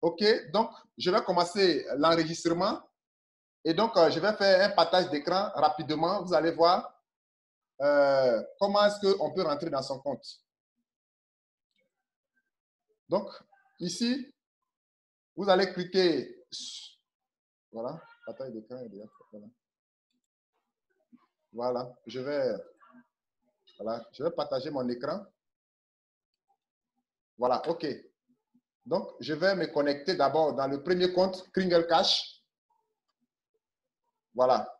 OK, donc je vais commencer l'enregistrement. Et donc, je vais faire un partage d'écran rapidement. Vous allez voir comment est-ce qu'on peut rentrer dans son compte. Donc, ici, vous allez cliquer. Voilà, partage d'écran. Voilà, je vais partager mon écran. Voilà, OK. Donc, je vais me connecter d'abord dans le premier compte, Kringle Cash. Voilà.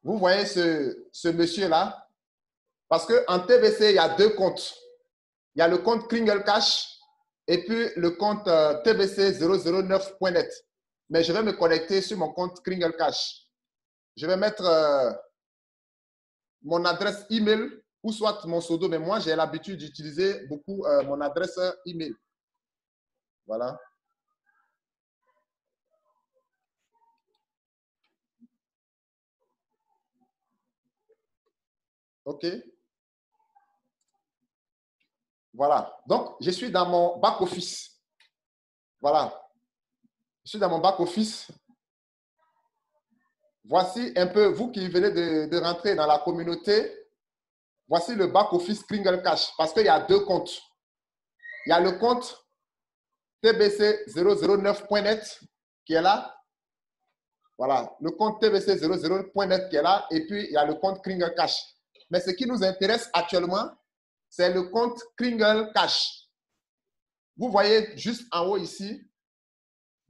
Vous voyez ce monsieur-là? Parce qu'en TBC, il y a deux comptes. Il y a le compte Kringle Cash et puis le compte tbc009.net. Mais je vais me connecter sur mon compte Kringle Cash. Je vais mettre mon adresse email ou soit mon pseudo, mais moi, j'ai l'habitude d'utiliser beaucoup mon adresse email. Voilà. OK. Voilà. Donc, je suis dans mon back-office. Voilà. Je suis dans mon back-office. Voici un peu, vous qui venez de rentrer dans la communauté, voici le back-office Kringle Cash parce qu'il y a deux comptes. Il y a le compte tbc009.net qui est là. Voilà, le compte tbc00.net qui est là. Et puis, il y a le compte Kringle Cash. Mais ce qui nous intéresse actuellement, c'est le compte Kringle Cash. Vous voyez juste en haut ici,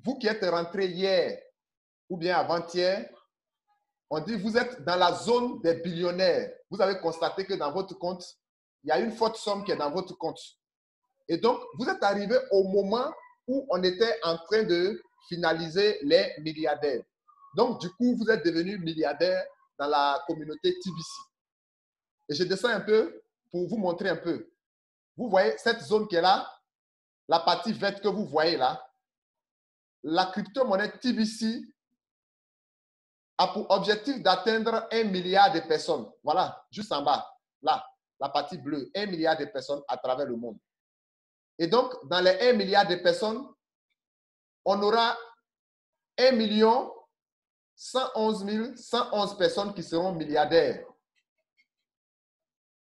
vous qui êtes rentré hier ou bien avant-hier, on dit vous êtes dans la zone des billionnaires. Vous avez constaté que dans votre compte, il y a une forte somme qui est dans votre compte. Et donc, vous êtes arrivé au moment où on était en train de finaliser les milliardaires. Donc, du coup, vous êtes devenu milliardaire dans la communauté TBC. Et je descends un peu pour vous montrer un peu. Vous voyez cette zone qui est là, la partie verte que vous voyez là. La crypto-monnaie TBC a pour objectif d'atteindre 1 milliard de personnes. Voilà, juste en bas, là, la partie bleue, 1 milliard de personnes à travers le monde. Et donc, dans les 1 milliard de personnes, on aura 1 111 111 personnes qui seront milliardaires.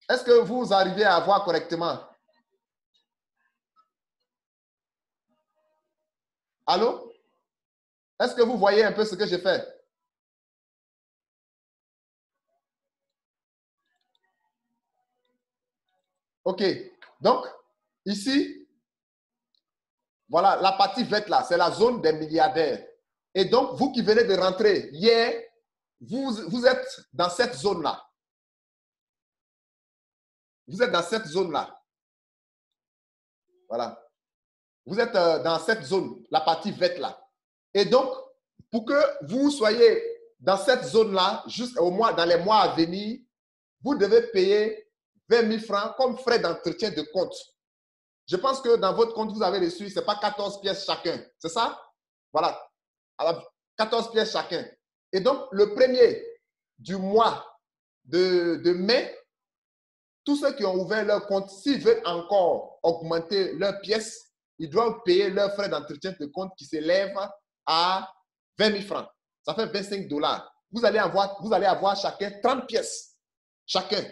Est-ce que vous arrivez à voir correctement? Allô? Est-ce que vous voyez un peu ce que je fais? OK. Donc, ici, voilà, la partie verte là, c'est la zone des milliardaires. Et donc, vous qui venez de rentrer hier, vous êtes dans cette zone-là. Vous êtes dans cette zone-là. Voilà. Vous êtes dans cette zone, la partie verte là. Et donc, pour que vous soyez dans cette zone-là, dans les mois à venir, vous devez payer 20 000 francs comme frais d'entretien de compte. Je pense que dans votre compte, vous avez reçu, ce n'est pas 14 pièces chacun. C'est ça? Voilà. Alors, 14 pièces chacun. Et donc, le premier du mois de mai, tous ceux qui ont ouvert leur compte, s'ils veulent encore augmenter leurs pièces, ils doivent payer leurs frais d'entretien de compte qui s'élèvent à 20 000 francs. Ça fait 25 $. Vous allez avoir chacun 30 pièces. Chacun,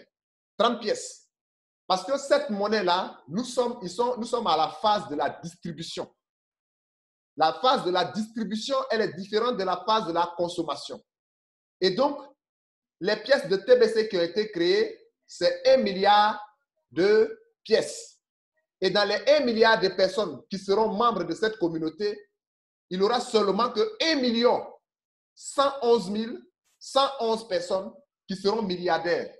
30 pièces. Parce que cette monnaie-là, nous sommes à la phase de la distribution. La phase de la distribution, elle est différente de la phase de la consommation. Et donc, les pièces de TBC qui ont été créées, c'est 1 milliard de pièces. Et dans les 1 milliard de personnes qui seront membres de cette communauté, il n'y aura seulement que 1 111 111 personnes qui seront milliardaires.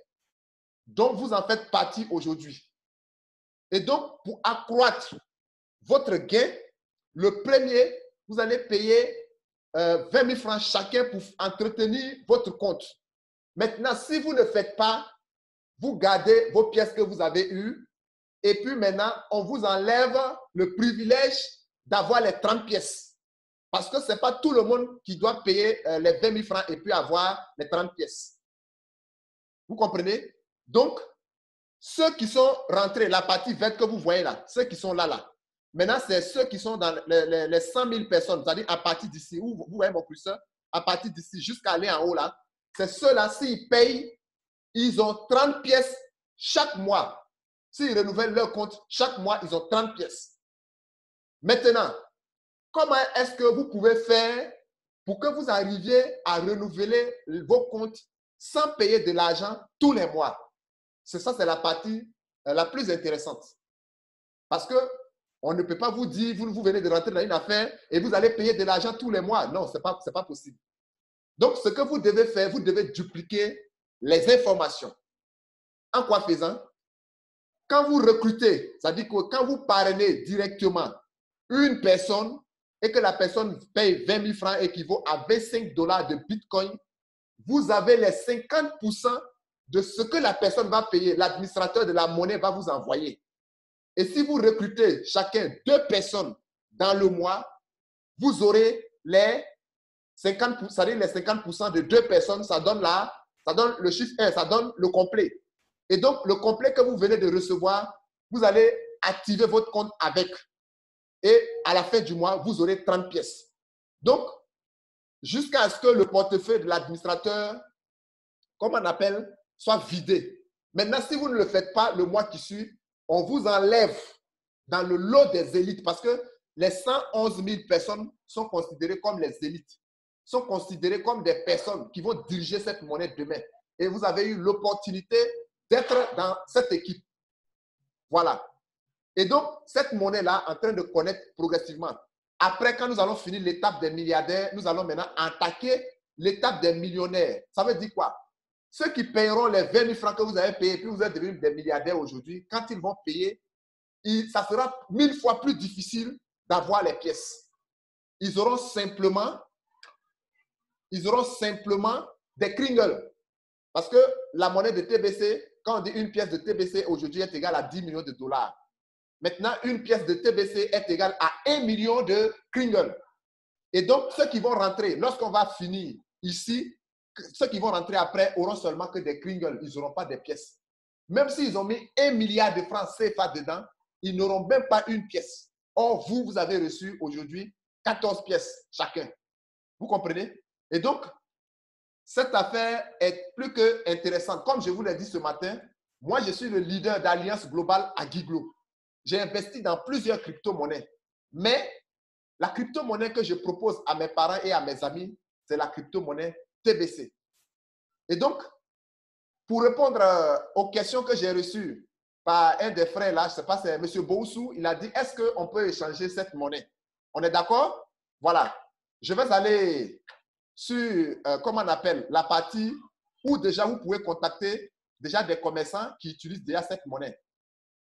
Donc, vous en faites partie aujourd'hui. Et donc, pour accroître votre gain, le premier, vous allez payer 20 000 francs chacun pour entretenir votre compte. Maintenant, si vous ne faites pas, vous gardez vos pièces que vous avez eues et puis maintenant, on vous enlève le privilège d'avoir les 30 pièces. Parce que ce n'est pas tout le monde qui doit payer les 20 000 francs et puis avoir les 30 pièces. Vous comprenez? Donc, ceux qui sont rentrés, la partie verte que vous voyez là, ceux qui sont là, Maintenant, c'est ceux qui sont dans les 100 000 personnes, c'est-à-dire à partir d'ici, vous voyez mon curseur, à partir d'ici jusqu'à aller en haut là, c'est ceux-là, s'ils payent, ils ont 30 pièces chaque mois. S'ils renouvellent leur compte, chaque mois, ils ont 30 pièces. Maintenant, comment est-ce que vous pouvez faire pour que vous arriviez à renouveler vos comptes sans payer de l'argent tous les mois? C'est ça, c'est la partie la plus intéressante. Parce que on ne peut pas vous dire, vous venez de rentrer dans une affaire et vous allez payer de l'argent tous les mois. Non, ce n'est pas possible. Donc, ce que vous devez faire, vous devez dupliquer les informations. En quoi faisant? Quand vous recrutez, c'est-à-dire que quand vous parrainez directement une personne et que la personne paye 20 000 francs équivaut à 25 $ de Bitcoin, vous avez les 50% de ce que la personne va payer. L'administrateur de la monnaie va vous envoyer. Et si vous recrutez chacun 2 personnes dans le mois, vous aurez les 50%, c'est-à-dire les 50% de 2 personnes, ça donne le chiffre 1, ça donne le complet. Et donc, le complet que vous venez de recevoir, vous allez activer votre compte avec. Et à la fin du mois, vous aurez 30 pièces. Donc, jusqu'à ce que le portefeuille de l'administrateur, comme on appelle, soit vidé. Maintenant, si vous ne le faites pas le mois qui suit, on vous enlève dans le lot des élites parce que les 111 000 personnes sont considérées comme les élites, sont considérées comme des personnes qui vont diriger cette monnaie demain. Et vous avez eu l'opportunité d'être dans cette équipe. Voilà. Et donc, cette monnaie-là est en train de connaître progressivement. Après, quand nous allons finir l'étape des milliardaires, nous allons maintenant attaquer l'étape des millionnaires. Ça veut dire quoi? Ceux qui paieront les 20 000 francs que vous avez payés, puis vous êtes devenus des milliardaires aujourd'hui, quand ils vont payer, ça sera 1000 fois plus difficile d'avoir les pièces. Ils auront simplement des kringles. Parce que la monnaie de TBC, quand on dit une pièce de TBC aujourd'hui est égale à 10 millions de dollars. Maintenant, une pièce de TBC est égale à 1 million de kringles. Et donc, ceux qui vont rentrer, lorsqu'on va finir ici, ceux qui vont rentrer après auront seulement que des kringles. Ils n'auront pas des pièces. Même s'ils ont mis 1 milliard de francs CFA dedans, ils n'auront même pas une pièce. Or, vous avez reçu aujourd'hui 14 pièces chacun. Vous comprenez? Et donc, cette affaire est plus que intéressante. Comme je vous l'ai dit ce matin, moi, je suis le leader d'Alliance Globale à Giglo. J'ai investi dans plusieurs crypto-monnaies. Mais la crypto-monnaie que je propose à mes parents et à mes amis, c'est la crypto-monnaie TBC. Et donc, pour répondre aux questions que j'ai reçues par un des frères là, je ne sais pas, c'est M. Boussou, il a dit, est-ce qu'on peut échanger cette monnaie? On est d'accord? Voilà. Je vais aller sur, comment on appelle, la partie où déjà vous pouvez contacter déjà des commerçants qui utilisent déjà cette monnaie.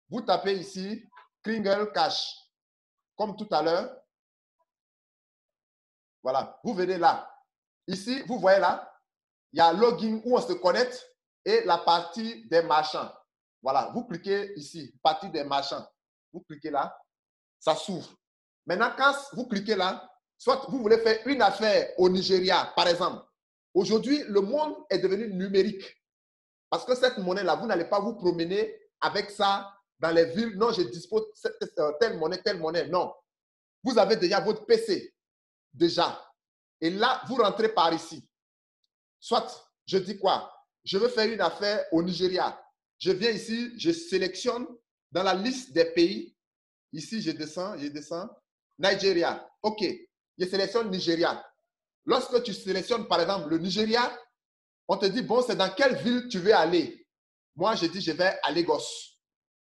Vous tapez ici, Kringle Cash, comme tout à l'heure. Voilà, vous venez là. Ici, vous voyez là, il y a login où on se connecte et la partie des marchands. Voilà, vous cliquez ici, partie des marchands. Vous cliquez là, ça s'ouvre. Maintenant, quand vous cliquez là, soit vous voulez faire une affaire au Nigeria, par exemple. Aujourd'hui, le monde est devenu numérique. Parce que cette monnaie-là, vous n'allez pas vous promener avec ça dans les villes. Non, je dispose telle monnaie. Non. Vous avez déjà votre PC. Déjà. Et là, vous rentrez par ici. Soit, je dis quoi? Je veux faire une affaire au Nigeria. Je viens ici, je sélectionne dans la liste des pays. Ici, je descends. Nigeria. OK. Je sélectionne Nigeria. Lorsque tu sélectionnes, par exemple, le Nigeria, on te dit, bon, c'est dans quelle ville tu veux aller? Moi, je dis, je vais à Lagos.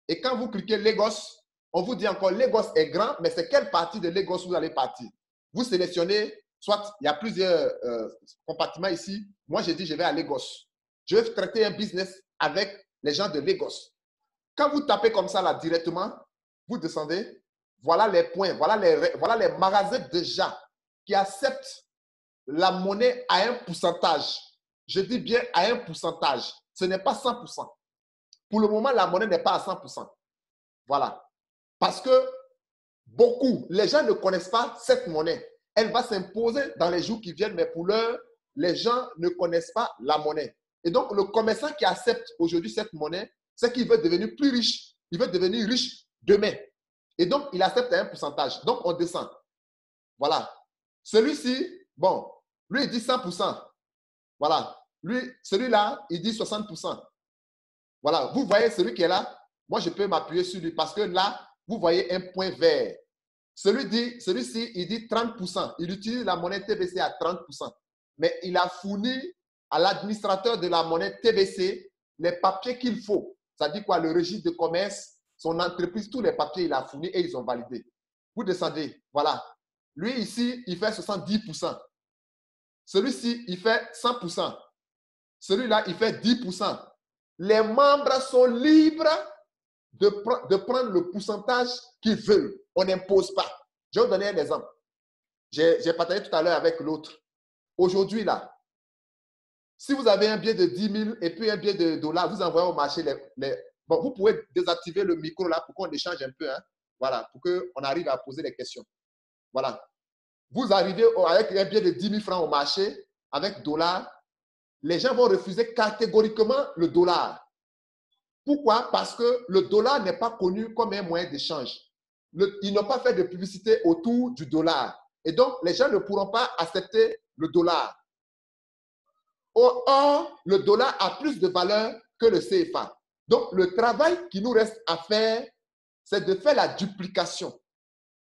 Et quand vous cliquez Lagos, on vous dit encore, Lagos est grand, mais c'est quelle partie de Lagos vous allez partir? Vous sélectionnez, soit il y a plusieurs compartiments ici. Moi, je dis, je vais à Lagos. Je vais traiter un business avec les gens de Lagos. Quand vous tapez comme ça, là, directement, vous descendez. Voilà les points, voilà les magasins déjà qui acceptent la monnaie à un pourcentage. Je dis bien à un pourcentage. Ce n'est pas 100%. Pour le moment, la monnaie n'est pas à 100%. Voilà. Parce que les gens ne connaissent pas cette monnaie. Elle va s'imposer dans les jours qui viennent, mais pour l'heure, les gens ne connaissent pas la monnaie. Et donc, le commerçant qui accepte aujourd'hui cette monnaie, c'est qu'il veut devenir plus riche. Il veut devenir riche demain. Et donc, il accepte un pourcentage. Donc, on descend. Voilà. Celui-ci, bon, lui, il dit 100%. Voilà. Lui, celui-là, il dit 60%. Voilà. Vous voyez celui qui est là? Moi, je peux m'appuyer sur lui parce que là, vous voyez un point vert. Celui-ci, il dit 30%. Il utilise la monnaie TBC à 30%. Mais il a fourni à l'administrateur de la monnaie TBC les papiers qu'il faut. Ça dit quoi? Le registre de commerce, son entreprise, tous les papiers, il a fourni et ils ont validé. Vous descendez. Voilà. Lui, ici, il fait 70%. Celui-ci, il fait 100%. Celui-là, il fait 10%. Les membres sont libres de prendre le pourcentage qu'ils veulent. On n'impose pas. Je vais vous donner un exemple. J'ai partagé tout à l'heure avec l'autre. Aujourd'hui, là, si vous avez un billet de 10 000 et puis un billet de dollars, vous envoyez au marché Bon, vous pouvez désactiver le micro là pour qu'on échange un peu. Hein? Voilà, pour qu'on arrive à poser des questions. Voilà. Vous arrivez avec un billet de 10 000 francs au marché avec dollars. Les gens vont refuser catégoriquement le dollar. Pourquoi? Parce que le dollar n'est pas connu comme un moyen d'échange. Ils n'ont pas fait de publicité autour du dollar. Et donc, les gens ne pourront pas accepter le dollar. Or, le dollar a plus de valeur que le CFA. Donc, le travail qui nous reste à faire, c'est de faire la duplication.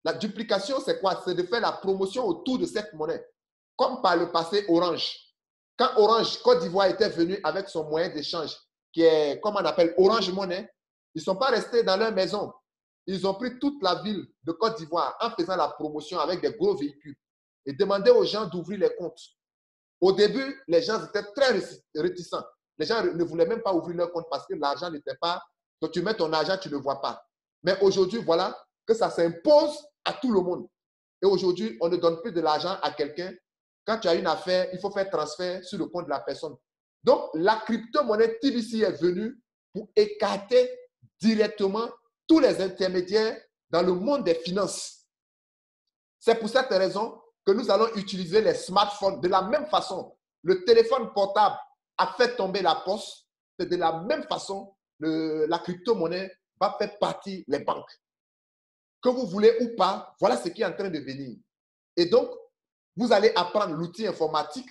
La duplication, c'est quoi? C'est de faire la promotion autour de cette monnaie. Comme par le passé, Orange. Quand Orange Côte d'Ivoire était venu avec son moyen d'échange, qui est, comme on appelle, Orange Money, ils ne sont pas restés dans leur maison. Ils ont pris toute la ville de Côte d'Ivoire en faisant la promotion avec des gros véhicules et demandaient aux gens d'ouvrir les comptes. Au début, les gens étaient très réticents. Les gens ne voulaient même pas ouvrir leur compte parce que l'argent n'était pas… Quand tu mets ton argent, tu ne le vois pas. Mais aujourd'hui, voilà que ça s'impose à tout le monde. Et aujourd'hui, on ne donne plus de l'argent à quelqu'un. Quand tu as une affaire, il faut faire transfert sur le compte de la personne. Donc, la crypto-monnaie TBC est venue pour écarter directement tous les intermédiaires dans le monde des finances. C'est pour cette raison que nous allons utiliser les smartphones de la même façon. Le téléphone portable a fait tomber la poste. C'est de la même façon la crypto-monnaie va faire partie des banques. Que vous voulez ou pas, voilà ce qui est en train de venir. Et donc, vous allez apprendre l'outil informatique.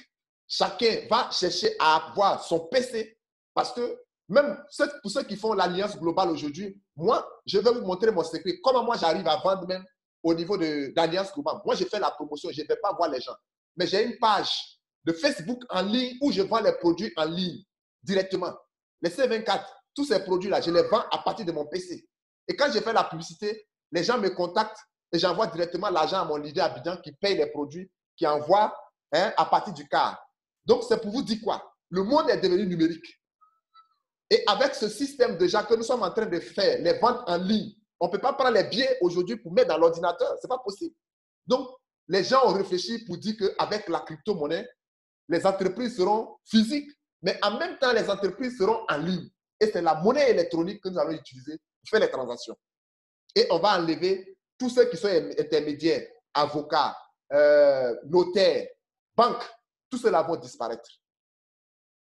Chacun va chercher à avoir son PC parce que même pour ceux qui font l'Alliance globale aujourd'hui, moi, je vais vous montrer mon secret. Comment moi, j'arrive à vendre même au niveau de l'Alliance globale. Moi, j'ai fait la promotion, je ne vais pas voir les gens. Mais j'ai une page de Facebook en ligne où je vends les produits en ligne directement. Les C24, tous ces produits-là, je les vends à partir de mon PC. Et quand je fais la publicité, les gens me contactent et j'envoie directement l'argent à mon leader Abidjan qui paye les produits, qui envoie à partir du car. Donc, c'est pour vous dire quoi? Le monde est devenu numérique. Et avec ce système déjà que nous sommes en train de faire, les ventes en ligne, on ne peut pas prendre les billets aujourd'hui pour mettre dans l'ordinateur. Ce n'est pas possible. Donc, les gens ont réfléchi pour dire qu'avec la crypto-monnaie, les entreprises seront physiques, mais en même temps, les entreprises seront en ligne. Et c'est la monnaie électronique que nous allons utiliser pour faire les transactions. Et on va enlever tous ceux qui sont intermédiaires, avocats, notaires, banques, tout cela vont disparaître.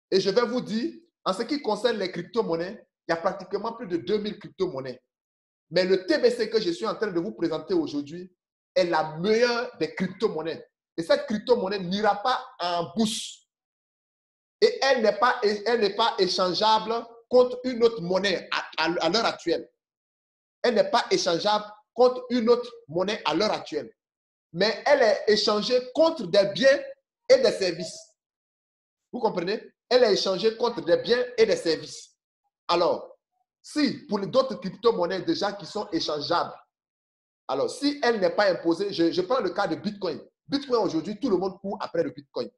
Et je vais vous dire, en ce qui concerne les crypto-monnaies, il y a pratiquement plus de 2000 crypto-monnaies. Mais le TBC que je suis en train de vous présenter aujourd'hui est la meilleure des crypto-monnaies. Et cette crypto-monnaie n'ira pas en bourse. Et elle n'est pas échangeable contre une autre monnaie à l'heure actuelle. Elle n'est pas échangeable contre une autre monnaie à l'heure actuelle. Mais elle est échangée contre des biens et des services. Vous comprenez? Elle est échangée contre des biens et des services. Alors, si pour d'autres crypto-monnaies déjà qui sont échangeables, alors si elle n'est pas imposée, je prends le cas de Bitcoin. Bitcoin aujourd'hui, tout le monde court après le Bitcoin.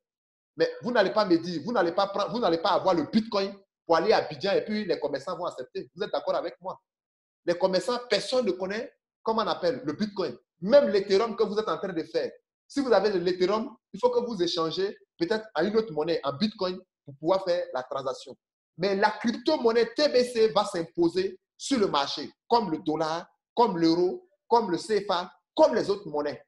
Mais vous n'allez pas me dire, vous n'allez pas avoir le Bitcoin pour aller à Abidjan et puis les commerçants vont accepter. Vous êtes d'accord avec moi? Les commerçants, personne ne connaît comment on appelle le Bitcoin. Même l'Ethereum que vous êtes en train de faire. Si vous avez de l'Ethereum, il faut que vous échangez peut-être à une autre monnaie, en Bitcoin, pour pouvoir faire la transaction. Mais la crypto-monnaie TBC va s'imposer sur le marché, comme le dollar, comme l'euro, comme le CFA, comme les autres monnaies.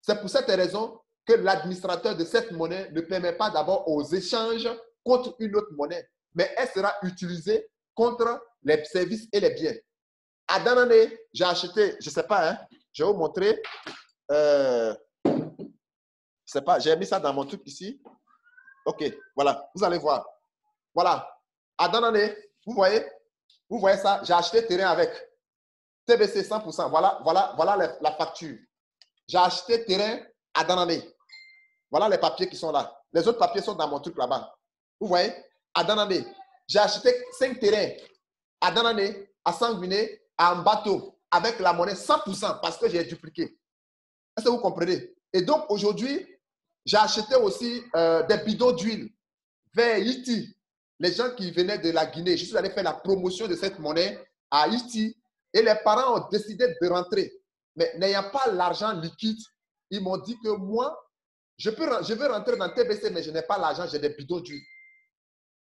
C'est pour cette raison que l'administrateur de cette monnaie ne permet pas d'abord aux échanges contre une autre monnaie, mais elle sera utilisée contre les services et les biens. à Danane, j'ai acheté, je ne sais pas, hein, je vais vous montrer. Je ne sais pas, j'ai mis ça dans mon truc ici. OK, voilà, vous allez voir. Voilà, à Danane, vous voyez ça, j'ai acheté terrain avec TBC 100%. Voilà la facture. J'ai acheté terrain à Danane. Voilà les papiers qui sont là. Les autres papiers sont dans mon truc là-bas. Vous voyez, à Danane, j'ai acheté 5 terrains à Danane, à Sanguiné, à Mbato, avec la monnaie 100% parce que j'ai dupliqué. Est-ce que vous comprenez? Et donc, aujourd'hui, j'ai acheté aussi des bidons d'huile vers Haïti. Les gens qui venaient de la Guinée, je suis allé faire la promotion de cette monnaie à Haïti et les parents ont décidé de rentrer. Mais n'ayant pas l'argent liquide, ils m'ont dit que moi, je veux rentrer dans TBC, mais je n'ai pas l'argent, j'ai des bidons d'huile.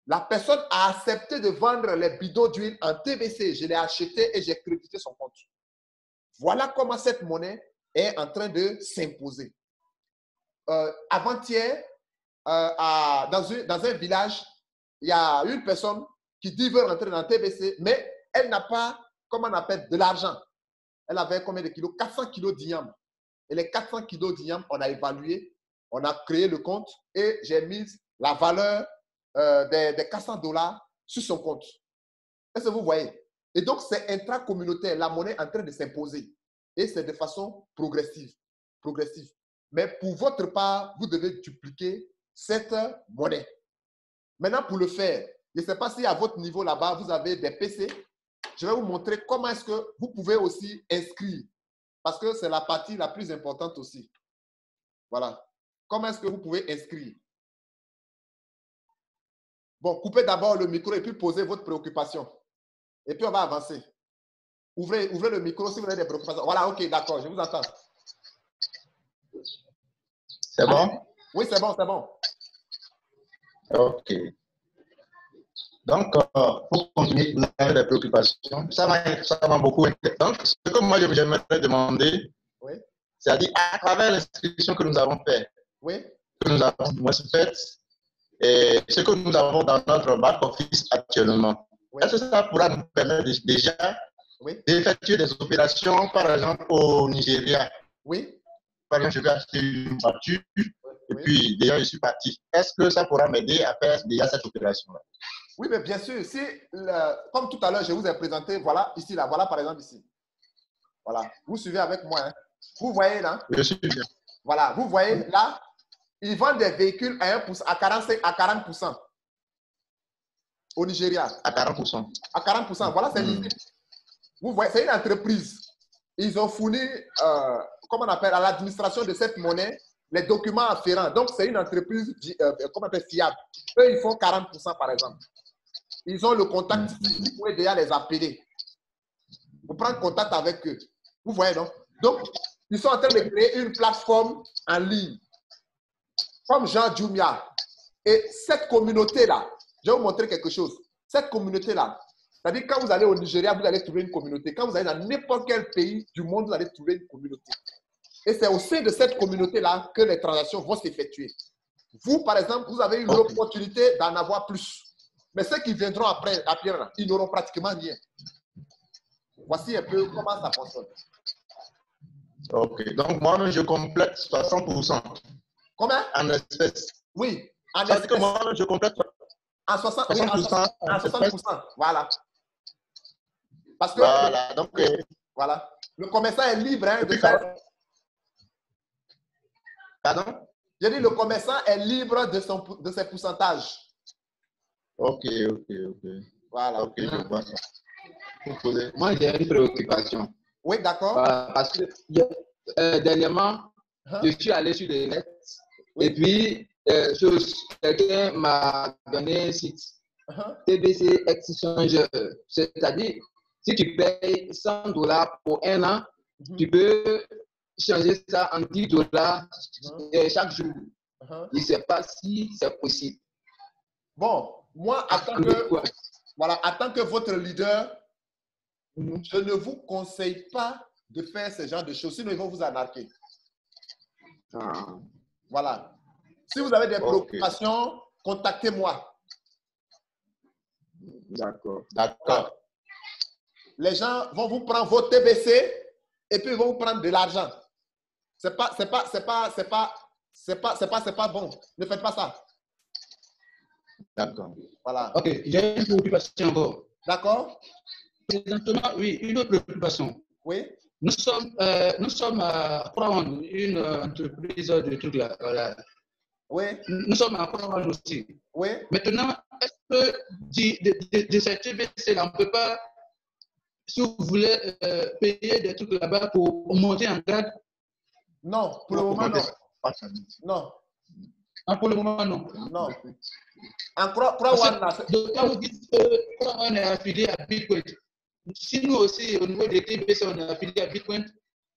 La personne a accepté de vendre les bidons d'huile en TBC. Je l'ai acheté et j'ai crédité son compte. Voilà comment cette monnaie est en train de s'imposer. Avant-hier, dans un village, il y a une personne qui dit veut rentrer dans TBC, mais elle n'a pas, comment on appelle, de l'argent. Elle avait combien de kilos? 400 kilos d'igname. Et les 400 kilos d'igname, on a évalué, on a créé le compte et j'ai mis la valeur des 400 $ sur son compte. Est-ce que vous voyez? Et donc, c'est intracommunautaire. La monnaie est en train de s'imposer. Et c'est de façon progressive. Mais pour votre part, vous devez dupliquer cette monnaie. Maintenant, pour le faire, je ne sais pas si à votre niveau là-bas, vous avez des PC. Je vais vous montrer comment est-ce que vous pouvez aussi inscrire. Parce que c'est la partie la plus importante aussi. Voilà. Comment est-ce que vous pouvez inscrire? Bon, coupez d'abord le micro et puis posez votre préoccupation. Et puis, on va avancer. Ouvrez le micro si vous avez des préoccupations. Voilà, OK, d'accord, je vous entends. C'est bon? Oui, c'est bon, c'est bon. OK. Donc, pour continuer, vous avez des préoccupations. Ça m'a beaucoup intéressé. Donc, ce que moi, j'aimerais demander, oui, c'est-à-dire à travers l'inscription que nous avons faite, oui, que nous avons faite, et ce que nous avons dans notre back-office actuellement, oui, est-ce que ça pourra nous permettre déjà d'effectuer des opérations, par exemple, au Nigeria? Oui. Par exemple, je vais acheter une voiture et puis déjà je suis parti. Est-ce que ça pourra m'aider à faire déjà cette opération-là? Oui, mais bien sûr, si, comme tout à l'heure, je vous ai présenté, voilà, ici, là, voilà, par exemple, ici. Voilà, vous suivez avec moi. Hein. Vous voyez là? Je suis bien. Voilà, vous voyez là, ils vendent des véhicules à 1%, à 40% au Nigeria. À 40%. À 40%, voilà, c'est l'idée. Vous voyez, c'est une entreprise. Ils ont fourni, comment on appelle, à l'administration de cette monnaie, les documents afférents. Donc, c'est une entreprise, comment on appelle, fiable. Eux, ils font 40% par exemple. Ils ont le contact, vous pouvez déjà les appeler. Vous prenez contact avec eux. Vous voyez, non? Donc, ils sont en train de créer une plateforme en ligne, comme Jean Jumia. Et cette communauté-là, je vais vous montrer quelque chose. Cette communauté-là, c'est-à-dire quand vous allez au Nigeria, vous allez trouver une communauté. Quand vous allez dans n'importe quel pays du monde, vous allez trouver une communauté. Et c'est au sein de cette communauté-là que les transactions vont s'effectuer. Vous, par exemple, vous avez eu l'opportunité d'en avoir plus. Mais ceux qui viendront après, ils n'auront pratiquement rien. Voici un peu comment ça fonctionne. OK. Donc, moi, je complète 60%. Combien? En espèces. Oui, en espèces. Que moi, je complète en 60%. 60%, oui, en 60%. Voilà. Parce que voilà. Donc, voilà. Le commerçant est libre hein, de faire. Pardon? J'ai dit le commerçant est libre de ses pourcentages. OK. Voilà. OK, je vois ça. Moi, j'ai une préoccupation. Oui, d'accord. Parce que dernièrement, je suis allé sur le net et puis quelqu'un m'a donné un site TBC Exchange. C'est-à-dire, si tu payes 100 $ pour un an, tu peux changer ça en 10 $ chaque jour. Je ne sais pas si c'est possible. Bon, moi, en tant que votre leader, je ne vous conseille pas de faire ce genre de choses, sinon ils vont vous arnaquer. Voilà. Si vous avez des préoccupations, contactez-moi. D'accord. les gens vont vous prendre vos TBC et puis ils vont vous prendre de l'argent. C'est pas bon. Ne faites pas ça. D'accord. Voilà. Ok, j'ai une préoccupation encore. D'accord? Présentement, oui, une autre préoccupation. Oui. Nous sommes à Croix-Rouge, une entreprise de trucs là. Voilà. Oui. Nous sommes à Croix-Rouge aussi. Oui. Maintenant, est-ce que de cette TBC là, on ne peut pas, si vous voulez payer des trucs là-bas pour monter en grade? Non, pour le moment, non. Non. Ah, pour le moment, non. Non. En Croix-Rouge, là. Donc, quand vous dites que Croix-Rouge est affilié à Bitcoin, si nous aussi, au niveau des TBC, on est affilié à Bitcoin,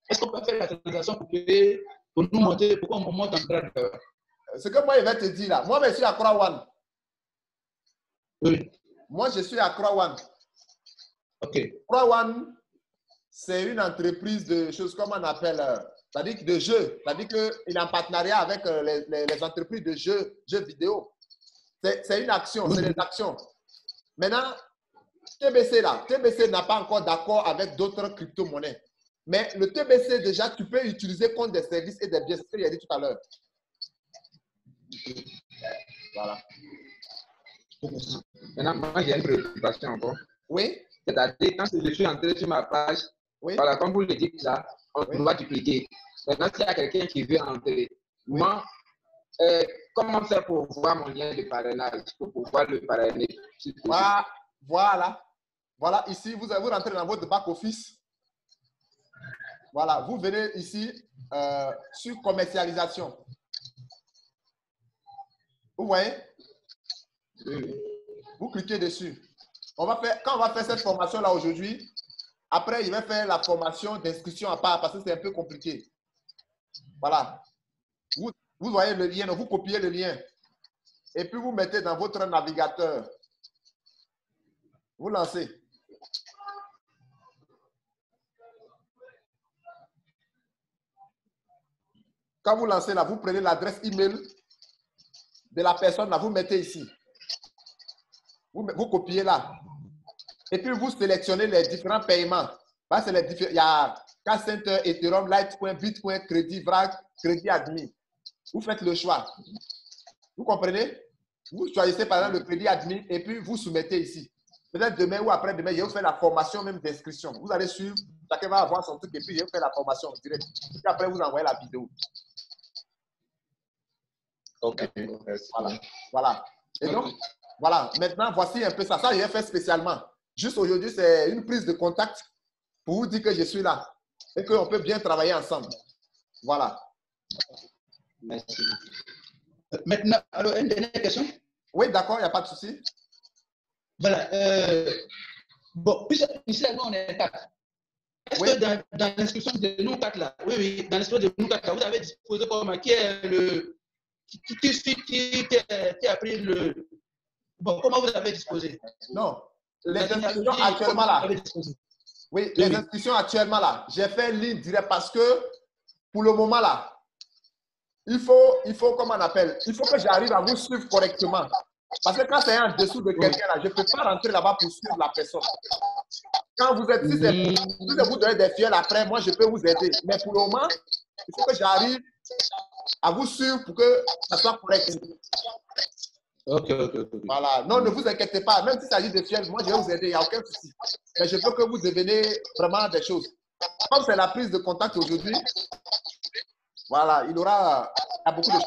est-ce qu'on peut faire la transaction pour payer, pour nous monter, pour qu'on monte en grade? Ce que moi, je vais te dire là. Moi, je suis à Croix-Rouge. Oui. Moi, je suis à Croix-Rouge. OK. Croix-Rouge, c'est une entreprise de choses, comme on appelle, c'est-à-dire de jeux. C'est-à-dire qu'il est en partenariat avec les entreprises de jeux vidéo. C'est une action, c'est des actions. Maintenant, TBC là, TBC n'a pas encore d'accord avec d'autres crypto-monnaies. Mais le TBC, déjà, tu peux utiliser contre des services et des biens. C'est ce que j'ai dit tout à l'heure. Voilà. Maintenant, moi, j'ai une préoccupation encore. Oui. C'est-à-dire, quand je suis entré sur ma page, oui. Voilà, comme vous le dites là, on va dupliquer. Maintenant, s'il y a quelqu'un qui veut entrer, moi, comment faire pour voir mon lien de parrainage, pour pouvoir le parrainer? Voilà, ici, vous rentrez dans votre back-office. Voilà, vous venez ici sur commercialisation. Vous voyez? Vous cliquez dessus. Quand on va faire cette formation-là aujourd'hui, après, il va faire la formation d'inscription à part parce que c'est un peu compliqué. Voilà. Vous voyez le lien, donc vous copiez le lien. Et puis, vous mettez dans votre navigateur. Vous lancez. Quand vous lancez là, vous prenez l'adresse email de la personne là, vous mettez ici. Vous copiez là. Et puis, vous sélectionnez les différents paiements. Il y a K-Center, Ethereum, Litecoin, Bitcoin, Crédit, VRAC, Crédit Admin. Vous faites le choix. Vous comprenez? Vous choisissez par exemple le Crédit Admin et puis vous soumettez ici. Peut-être demain ou après-demain, je vais vous faire la formation même d'inscription. Vous allez suivre, chacun va avoir son truc et puis je vais vous faire la formation direct. Et puis après, vous envoyez la vidéo. Ok, merci. Voilà. Et donc, voilà. Maintenant, voici un peu ça. Ça, je vais faire spécialement. Juste aujourd'hui, c'est une prise de contact pour vous dire que je suis là et qu'on peut bien travailler ensemble. Voilà. Merci. Maintenant, alors, une dernière question. Oui, d'accord, il n'y a pas de souci. Voilà. Bon, ici, nous, on est 4. Est-ce que dans l'inscription de nous 4 là, oui, dans l'inscription de nous 4 là, vous avez disposé comme qui est le. Qui a pris le. Bon, comment vous avez disposé? Non. Les inscriptions actuellement là. Oui, les inscriptions actuellement là. J'ai fait ligne directe parce que pour le moment là, il faut comment on appelle? Il faut que j'arrive à vous suivre correctement. Parce que quand c'est en dessous de quelqu'un là, je ne peux pas rentrer là-bas pour suivre la personne. Quand vous êtes, si vous donnez des fiels après, moi je peux vous aider. Mais pour le moment, il faut que j'arrive à vous suivre pour que ça soit correct. Ok. Voilà. Non, ne vous inquiétez pas. Même s'il s'agit de fiels, moi je vais vous aider, il n'y a aucun souci. Mais je veux que vous deveniez vraiment des choses. Comme c'est la prise de contact aujourd'hui, voilà, il y a beaucoup de choses.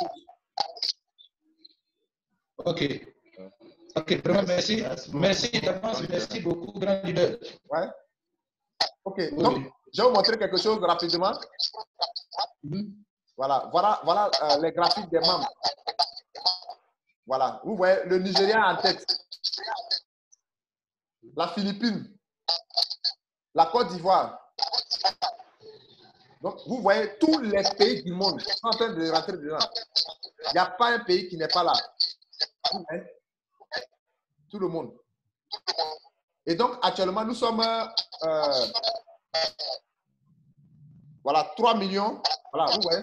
Ok, vraiment merci. Merci d'avance, merci beaucoup, grand leader. Ouais. Ok, donc je vais vous montrer quelque chose rapidement. Voilà les graphiques des membres. Voilà, vous voyez le Nigeria en tête, la Philippine, la Côte d'Ivoire. Donc, vous voyez tous les pays du monde sont en train de rentrer dedans. Il n'y a pas un pays qui n'est pas là. Tout le monde. Et donc, actuellement, nous sommes voilà, 3 millions. Voilà, vous voyez.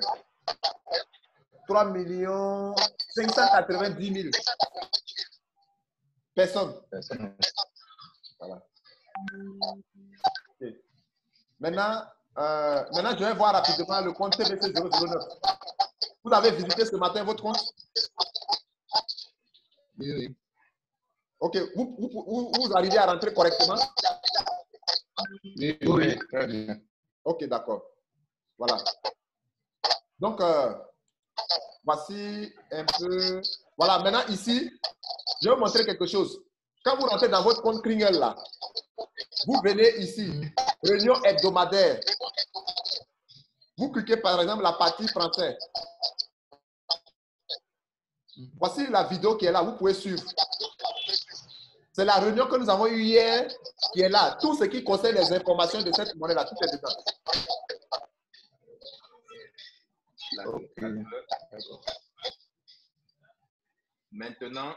3 millions 590 000 personnes. Voilà. Okay. Maintenant, je vais voir rapidement le compte TBC 009. Vous avez visité ce matin votre compte? Oui. Ok, vous arrivez à rentrer correctement? Oui. Très bien. Ok, d'accord. Voilà. Donc, voici un peu. Voilà, maintenant ici, je vais vous montrer quelque chose. Quand vous rentrez dans votre compte Kringle là, vous venez ici, réunion hebdomadaire. Vous cliquez par exemple la partie français. Voici la vidéo qui est là, vous pouvez suivre. C'est la réunion que nous avons eue hier qui est là. Tout ce qui concerne les informations de cette monnaie-là, tout est dedans. Maintenant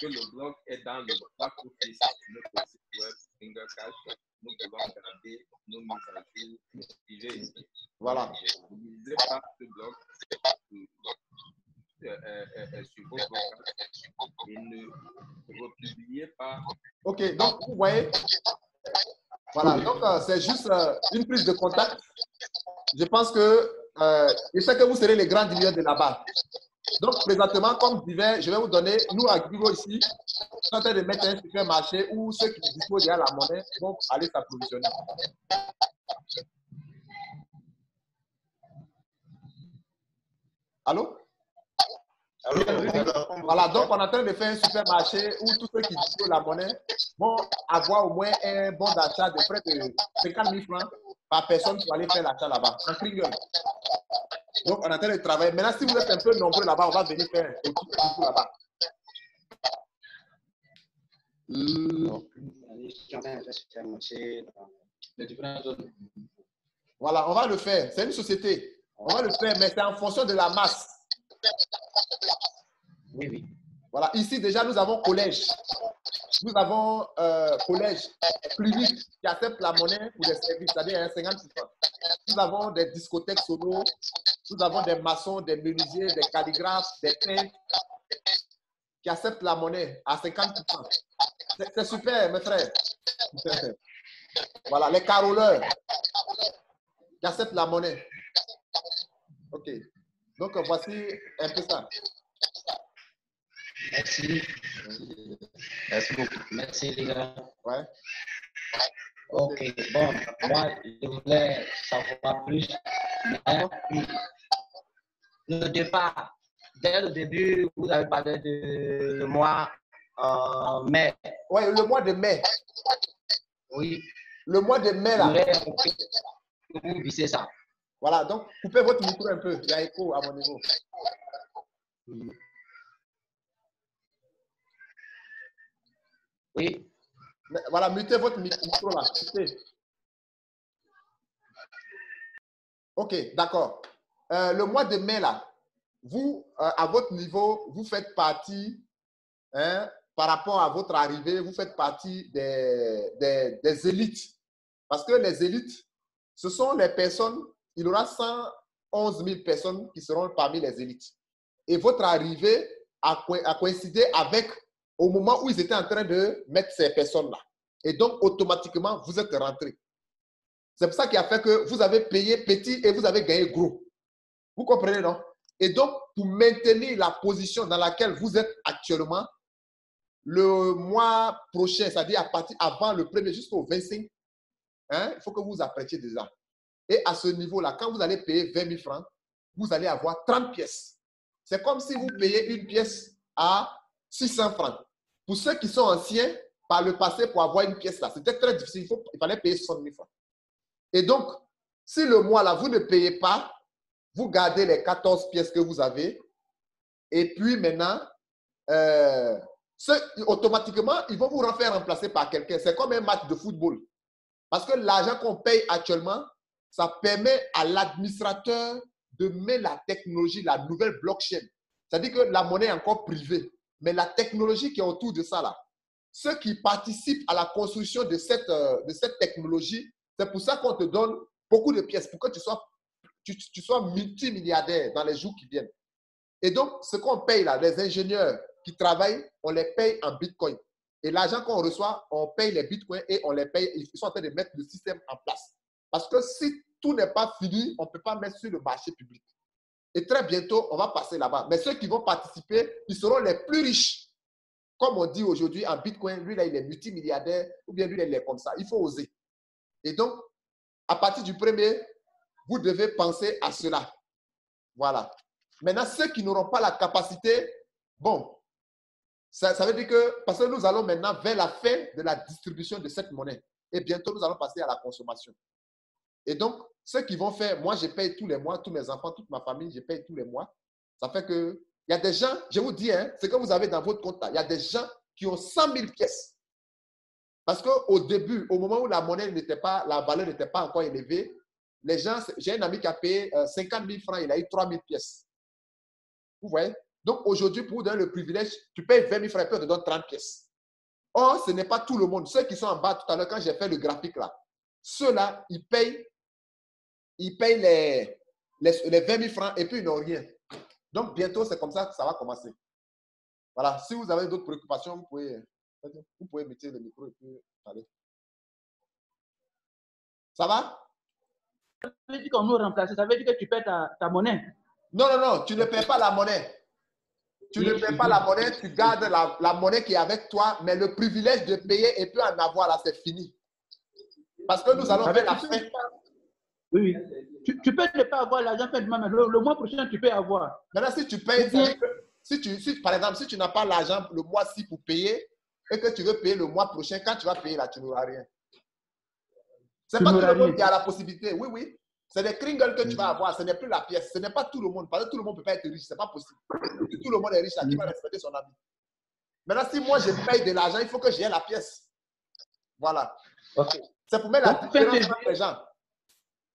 que le bloc est dans le back-office de notre site web FingerCash, nous pouvons garder nos mises à jour privées. Voilà. N'utilisez pas ce bloc sur vos blocages et ne republiez pas. Ok, donc vous voyez, voilà, donc c'est juste une prise de contact. Je pense que je sais que vous serez les grands dealers de là-bas. Donc présentement, comme je disais, je vais vous donner, nous à Grigo ici, on est en train de mettre un supermarché où ceux qui disposent déjà la monnaie vont aller s'approvisionner. Allô? Voilà, donc on est en train de faire un supermarché où tous ceux qui disposent de la monnaie vont avoir au moins un bon d'achat de près de 50 000 francs par personne pour aller faire l'achat là-bas, en Kringle. Donc on est en train de travailler. Maintenant, si vous êtes un peu nombreux là-bas, on va venir faire un tour là-bas. Voilà, on va le faire. C'est une société. On va le faire, mais c'est en fonction de la masse. Oui. Voilà, ici déjà nous avons collège. Nous avons collège clinique qui accepte la monnaie pour les services, c'est-à-dire 50%. Nous avons des discothèques solo, nous avons des maçons, des menuisiers, des calligraphes, des peintres qui acceptent la monnaie à 50%. C'est super, mes frères. Voilà, les caroleurs qui acceptent la monnaie. Ok. Donc, voici un peu ça. Merci. Merci beaucoup. Merci, les gars. Ouais. Ok, bon, moi, je voulais savoir plus. Le départ, dès le début, vous avez parlé de mois mai. Oui, le mois de mai. Oui. Le mois de mai, là. Vous vissez ça. Voilà, donc coupez votre micro un peu. Il y a écho à mon niveau. Oui. Voilà, mutez votre micro là. Ok, d'accord. Le mois de mai là, vous, à votre niveau, vous faites partie, hein, par rapport à votre arrivée, vous faites partie des élites. Parce que les élites, ce sont les personnes, il y aura 111 000 personnes qui seront parmi les élites. Et votre arrivée a coïncidé avec au moment où ils étaient en train de mettre ces personnes-là. Et donc, automatiquement, vous êtes rentré. C'est pour ça qui a fait que vous avez payé petit et vous avez gagné gros. Vous comprenez, non? Et donc, pour maintenir la position dans laquelle vous êtes actuellement, le mois prochain, c'est-à-dire à partir avant le 1er jusqu'au 25, hein, il faut que vous vous apprêtiez déjà. Et à ce niveau-là, quand vous allez payer 20 000 francs, vous allez avoir 30 pièces. C'est comme si vous payez une pièce à 600 francs. Pour ceux qui sont anciens, par le passé, pour avoir une pièce là, c'était très difficile. Il fallait payer 60 000 francs. Et donc, si le mois là, vous ne payez pas, vous gardez les 14 pièces que vous avez. Et puis maintenant, automatiquement, ils vont vous faire remplacer par quelqu'un. C'est comme un match de football. Parce que l'argent qu'on paye actuellement, ça permet à l'administrateur de mettre la technologie, la nouvelle blockchain. C'est-à-dire que la monnaie est encore privée. Mais la technologie qui est autour de ça, là, ceux qui participent à la construction de cette technologie, c'est pour ça qu'on te donne beaucoup de pièces, pour que tu sois multimilliardaire dans les jours qui viennent. Et donc, ce qu'on paye là, les ingénieurs qui travaillent, on les paye en Bitcoin. Et l'argent qu'on reçoit, on paye les bitcoins et on les paye. Ils sont en train de mettre le système en place. Parce que si tout n'est pas fini, on ne peut pas mettre sur le marché public. Et très bientôt, on va passer là-bas. Mais ceux qui vont participer, ils seront les plus riches. Comme on dit aujourd'hui en bitcoin, lui là, il est multimilliardaire, ou bien lui, il est comme ça. Il faut oser. Et donc, à partir du premier, vous devez penser à cela. Voilà. Maintenant, ceux qui n'auront pas la capacité, bon, ça veut dire que, parce que nous allons maintenant vers la fin de la distribution de cette monnaie. Et bientôt, nous allons passer à la consommation. Et donc, ceux qui vont faire, moi, je paye tous les mois, tous mes enfants, toute ma famille, je paye tous les mois. Ça fait que, il y a des gens, je vous dis, hein, ce que vous avez dans votre compte là, il y a des gens qui ont 100 000 pièces. Parce qu'au début, au moment où la monnaie n'était pas, la valeur n'était pas encore élevée, les gens, j'ai un ami qui a payé 50 000 francs, il a eu 3 000 pièces. Vous voyez? Donc aujourd'hui, pour vous donner le privilège, tu payes 20 000 francs et puis on te donne 30 pièces. Or, ce n'est pas tout le monde. Ceux qui sont en bas tout à l'heure, quand j'ai fait le graphique là, ceux-là, ils payent les 20 000 francs et puis ils n'ont rien. Donc bientôt, c'est comme ça que ça va commencer. Voilà. Si vous avez d'autres préoccupations, vous pouvez mettre le micro et puis parler. Ça va? Ça veut dire qu'on nous remplace. Ça veut dire que tu paies ta monnaie. Non, non, non. Tu ne paies pas la monnaie. Tu ne paies pas la monnaie. Tu gardes la monnaie qui est avec toi. Mais le privilège de payer et puis en avoir là, c'est fini. Parce que nous allons faire la fin. Oui, oui. Tu peux ne pas avoir l'argent fin du mois, mais le mois prochain, tu peux avoir. Maintenant, si tu payes, par exemple, si tu n'as pas l'argent le mois-ci pour payer et que tu veux payer le mois prochain, quand tu vas payer là, tu n'auras rien. C'est pas tout le monde qui a la possibilité. Oui, oui. C'est des kringles que tu vas avoir. Ce n'est plus la pièce. Ce n'est pas tout le monde. Parce que tout le monde ne peut pas être riche. Ce n'est pas possible. Si tout le monde est riche, là, qui va respecter son ami? Maintenant, si moi, je paye de l'argent, il faut que j'ai la pièce. Voilà. Okay. C'est pour mettre la différence entre les gens.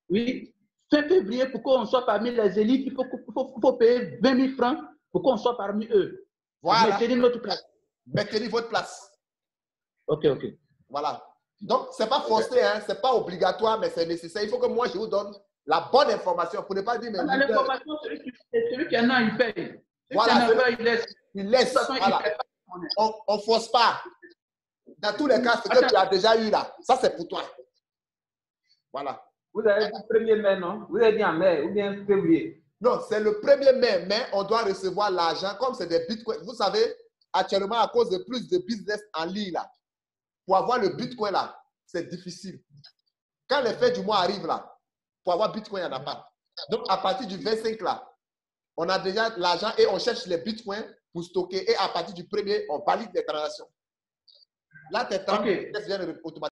Oui. Fin février, pour qu'on soit parmi les élites, il faut payer 20 000 francs pour qu'on soit parmi eux. Voilà. Mettez notre place. Mettez votre place. Ok, ok. Voilà. Donc, ce n'est pas forcé, hein? Ce n'est pas obligatoire, mais c'est nécessaire. Il faut que moi, je vous donne la bonne information pour ne pas dire... L'information, celui qui en a, il paye. Voilà. Il laisse. Il laisse. Façon, voilà. On ne force pas. Dans tous les cas, ce que tu as déjà eu là, ça, c'est pour toi. Voilà. Vous avez dit 1er mai, non? Vous avez dit en mai ou bien février? Non, c'est le 1er mai, mais on doit recevoir l'argent comme c'est des bitcoins. Vous savez, actuellement, à cause de plus de business en ligne là, pour avoir le bitcoin là, c'est difficile. Quand les fêtes du mois arrivent là, pour avoir bitcoin, il n'y en a pas. Donc, à partir du 25 là, on a déjà l'argent et on cherche les bitcoins pour stocker. Et à partir du 1er, on valide les transactions. Là, tes transactions viennent automatiquement.